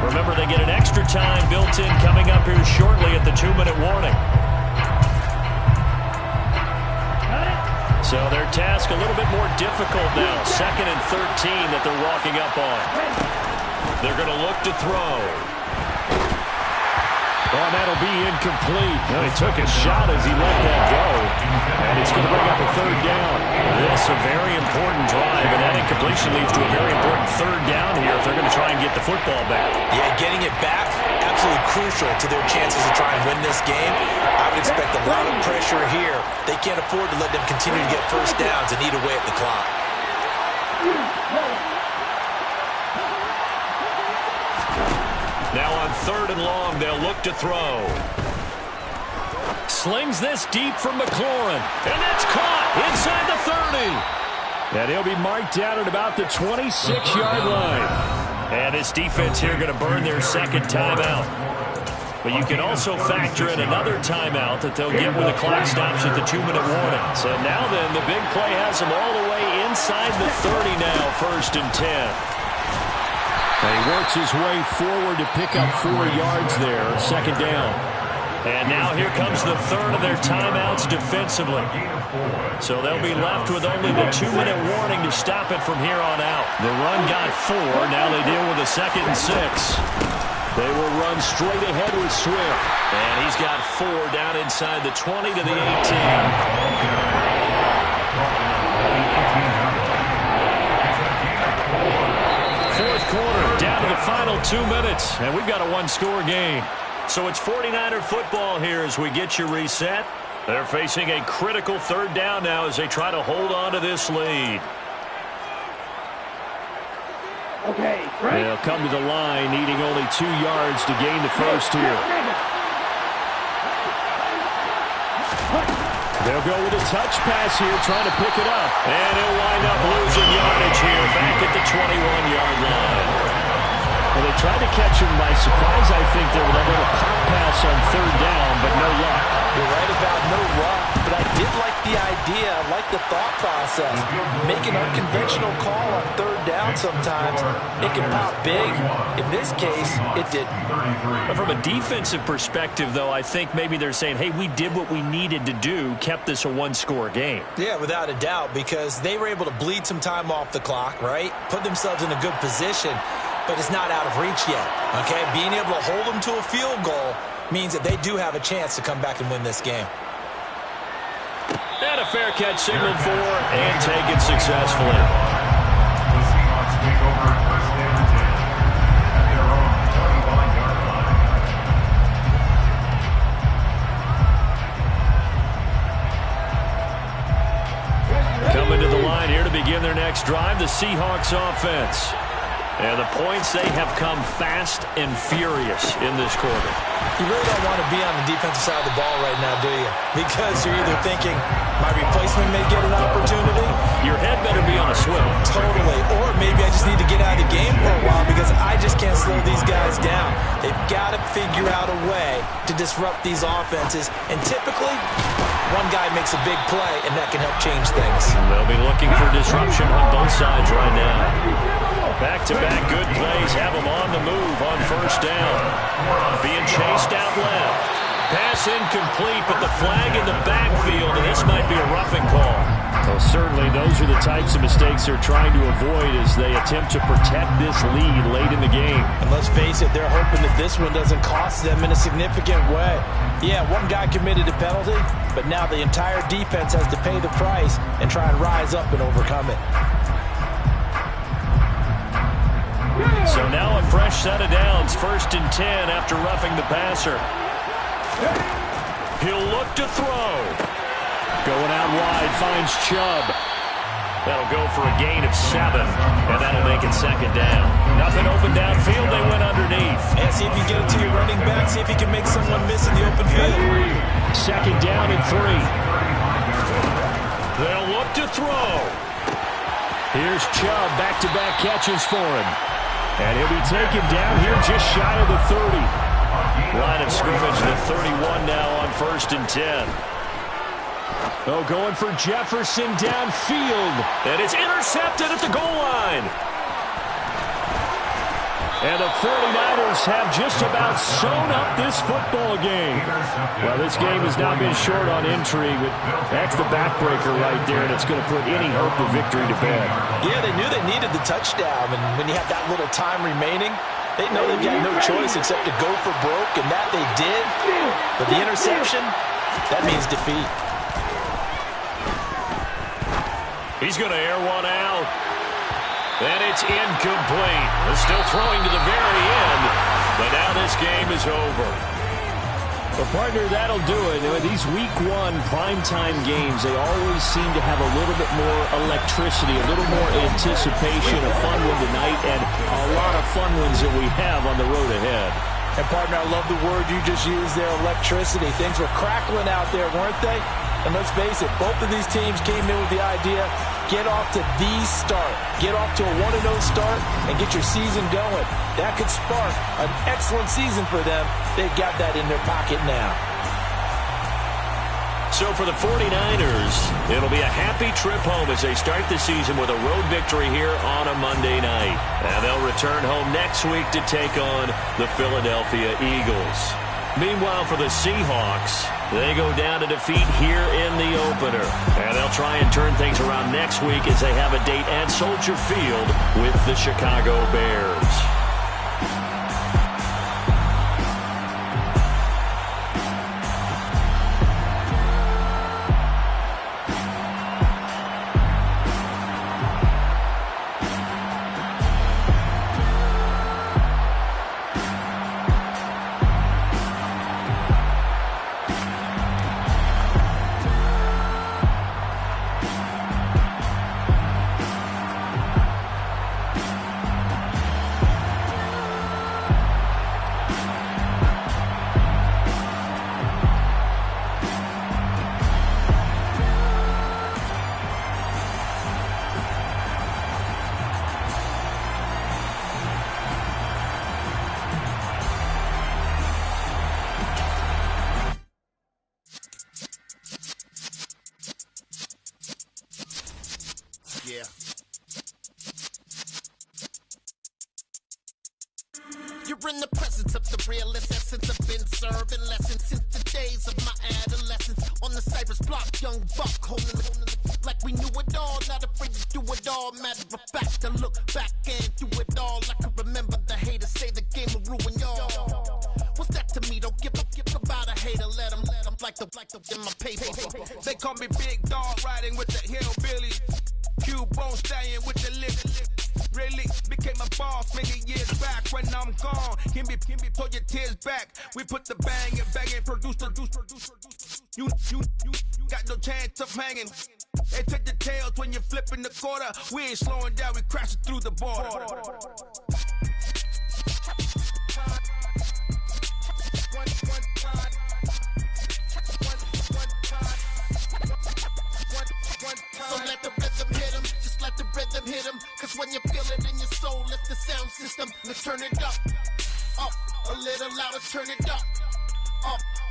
Remember, they get an extra time built in coming up here shortly at the 2-minute warning. So their task a little bit more difficult now. 2nd and 13 that they're walking up on. They're going to look to throw. Oh, that'll be incomplete. Well, he took a shot as he let that go. And it's going to bring up a 3rd down. This is a very important drive, and that incompletion leads to a very important 3rd down here if they're going to try and get the football back. Yeah, getting it back, absolutely crucial to their chances to try and win this game. I would expect a lot of pressure here. They can't afford to let them continue to get first downs and eat away at the clock. Now on 3rd and long, they'll look to throw. Slings this deep from McLaurin. And that's caught inside the 30. And he'll be marked down at about the 26-yard line. And this defense here going to burn their 2nd timeout. But you can also factor in another timeout that they'll get when the clock stops at the 2-minute warning. So now then, the big play has them all the way inside the 30 now, 1st and 10. And he works his way forward to pick up 4 yards there, 2nd down. And now here comes the 3rd of their timeouts defensively. So they'll be left with only the 2-minute warning to stop it from here on out. The run got 4. Now they deal with a 2nd and 6. They will run straight ahead with Swift. And he's got 4 down inside the 20 to the 18. Quarter, down to the final 2 minutes, and we've got a one-score game. So it's 49er football here as we get you reset. They're facing a critical 3rd down now as they try to hold on to this lead. Okay, right. They'll come to the line, needing only 2 yards to gain the first here. They'll go with a touch pass here, trying to pick it up. And he'll wind up losing yardage here, back at the 21-yard line. Well, they tried to catch him by surprise, I think, there with a little pop pass on 3rd down, but no luck. You're right about no luck, but I did like the idea, I like the thought process. Make an unconventional call on 3rd down sometimes. It can pop big. In this case, it didn't. But from a defensive perspective, though, I think maybe they're saying, hey, we did what we needed to do, kept this a one-score game. Yeah, without a doubt, because they were able to bleed some time off the clock, right? Put themselves in a good position, but it's not out of reach yet, okay? Being able to hold them to a field goal means that they do have a chance to come back and win this game. And a fair catch signaled for and taken successfully. The Seahawks take over 1st and 10. Seahawks offense. And the points, they have come fast and furious in this quarter. You really don't want to be on the defensive side of the ball right now, do you? Because you're either thinking, my replacement may get an opportunity. Your head better be on a swivel. Totally. Or maybe I just need to get out of the game for a while because I just can't slow these guys down. They've got to figure out a way to disrupt these offenses. And typically, one guy makes a big play, and that can help change things. They'll be looking for disruption on both sides right now. Back-to-back good plays have them on the move on first down. Being chased out left. Pass incomplete, but the flag in the backfield, and this might be a roughing call. Well, certainly those are the types of mistakes they're trying to avoid as they attempt to protect this lead late in the game. And let's face it, they're hoping that this one doesn't cost them in a significant way. Yeah, one guy committed a penalty, but now the entire defense has to pay the price and try and rise up and overcome it. So now a fresh set of downs, 1st and 10 after roughing the passer. He'll look to throw. Going out wide, finds Chubb. That'll go for a gain of 7, and that'll make it 2nd down. Nothing open downfield, they went underneath. And see if you get it to your running back, see if you can make someone miss in the open field. 2nd down and 3. They'll look to throw. Here's Chubb, back-to-back catches for him. And he'll be taken down here just shy of the 30. Line of scrimmage, the 31 now on 1st and 10. Oh, going for Jefferson downfield. And it's intercepted at the goal line. And the 49ers have just about sewn up this football game. Well, this game has now been short on intrigue, but that's the backbreaker right there, and it's going to put any hope of victory to bed. Yeah, they knew they needed the touchdown, and when you have that little time remaining, they know they've got no choice except to go for broke, and that they did. But the interception, that means defeat. He's going to air one out. And it's incomplete. They're still throwing to the very end, but now this game is over. Well, partner, that'll do it. These Week 1 primetime games, they always seem to have a little bit more electricity, a little more anticipation, a fun one tonight, and a lot of fun ones that we have on the road ahead. And, partner, I love the word you just used there, electricity. Things were crackling out there, weren't they? And let's face it, both of these teams came in with the idea, get off to the start. Get off to a 1-0 start and get your season going. That could spark an excellent season for them. They've got that in their pocket now. So for the 49ers, it'll be a happy trip home as they start the season with a road victory here on a Monday night. And they'll return home next week to take on the Philadelphia Eagles. Meanwhile, for the Seahawks, they go down to defeat here in the opener. And they'll try and turn things around next week as they have a date at Soldier Field with the Chicago Bears. Yeah. You're in the presence of the realest essence. I've been serving lessons since the days of my adolescence. On the Cypress block, young buck holding it like we knew it all. Not afraid to do it all. Matter of fact, to look back and do it all. I can remember the haters say the game will ruin y'all. What's that to me? Don't give about a hater. Let them like the in my paper. They call me Big Dog, riding with the hillbillies. Cubone staying with the lip. Really became a boss many years back when I'm gone. pull your tears back. We put the bang and bang and produce. You got no chance of hanging. They take the tails when you're flipping the quarter. We ain't slowing down, we crashing through the border. So let the rhythm hit him, just let the rhythm hit him. Cause when you feel it in your soul, lift the sound system. Let's turn it up, a little louder, turn it up.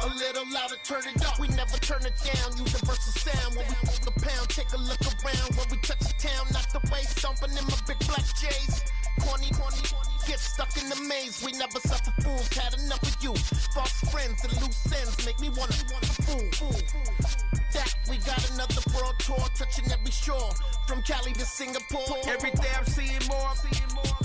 A little louder, turn it up. We never turn it down, universal sound. When we move the pound, take a look around. When we touch the town, knock the way, stomping in my big black J's. Corny, get stuck in the maze. We never suffer fools, had enough of you. False friends and loose ends make me wanna fool. That we got another world tour, touching every shore, from Cali to Singapore. Every day I'm seeing more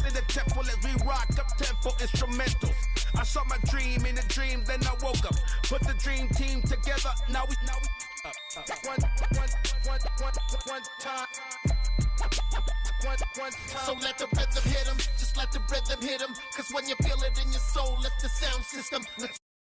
in the temple as we rock up tempo instrumentals. I saw my dream in a dream, then I woke up. Put the dream team together, now we one time. So let the rhythm hit him, just let the rhythm hit him. Cause when you feel it in your soul, lift the sound system.